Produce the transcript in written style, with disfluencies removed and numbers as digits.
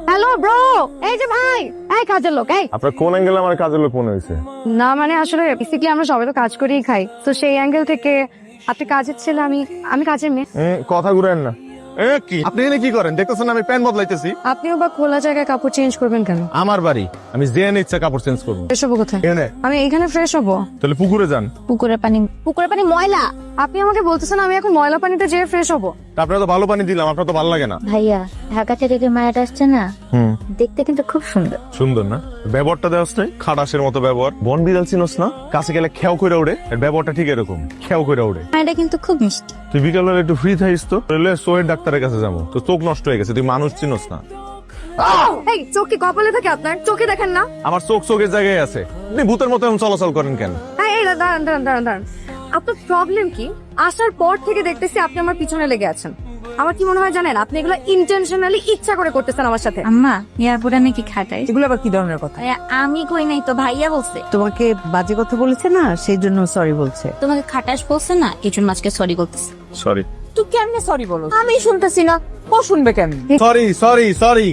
Hello bro, এই যে ভাই, এই কাজের লোক, এই আপনার কোন অ্যাঙ্গেলে আমার কাজের লোক মনে হয়েছে? না মানে আসলে বেসিক্যালি আমরা সবাই তো কাজ করেই খাই, তো সেই অ্যাঙ্গেল থেকে আপনি কাজের ছেলে, আমি কাজের মেয়ে। কথা ঘুরেন না। কি আপনি এখানে কি করেন? দেখতেছেন আমি প্যান্ট বদলাইতেছি। আপনিও বা খোলা জায়গায় কাপড় চেঞ্জ করবেন কেন? আমার বাড়ি, আমি যে ইচ্ছা কাপড় চেঞ্জ করবো। ফ্রেশ হবো কোথায়? এখানে আমি এখানে ফ্রেশ হবো? তাহলে পুকুরে যান। পুকুরের পানি ময়লা। আপনি আমাকে বলতেছেন আমি এখন ময়লা পানিতে যেয়ে ফ্রেশ হবো? আপনার তো ভালো পানি দিলাম, আপনার তো ভালো লাগে না। ভাইয়া, ঢাকা থেকে যে মায়াটা আসছে না, দেখতে কিন্তু খুব সুন্দর। সুন্দর না? ব্যবহারটা দেওয়াস নাই, খাটাসের মতো ব্যবহার। বন বিড়াল চিনস না? কাছে গেলে খেয়াও করে ওড়ে। এর ব্যবহারটা ঠিক এরকম, খেয়াও করে ওড়ে। মায়াটা কিন্তু খুব মিষ্টি। তুই বিকালবেলা একটু ফ্রি থাকিস তো, তাহলে সোহের ডাক্তারের কাছে যাবো। তো চোখ নষ্ট হয়ে গেছে, তুই মানুষ চিনস না। এই চোখ কি কপালে থাকে আপনার? চোখে দেখেন না? আমার চোখ চোখের জায়গায় আছে। আপনি ভূতের মতো এমন চলাচল করেন কেন? এই দাঁড়ান। আপনার প্রবলেম কি? আসার পর থেকে দেখতেছি আপনি আমার পিছনে লেগে আছেন। আমার কি মনে হয় জানেন, আপনি এগুলো ইন্টেনশনালি ইচ্ছা করে করতেছেন আমার সাথে। আম্মা, এয়ারপোর্টে নাকি খাটাই। এগুলো আবার কি ধরনের কথা? আমি কই নাই তো, ভাইয়া বলছে। তোমাকে বাজে কথা বলেছে না, সেই জন্য সরি বলছে। তোমাকে খাটাস বলছে না, এই জন্য আজকে সরি বলতেছে। সরি। তুই কেমনে সরি বলো? আমি শুনতেছি না। ও শুনবে কেমনে? সরি।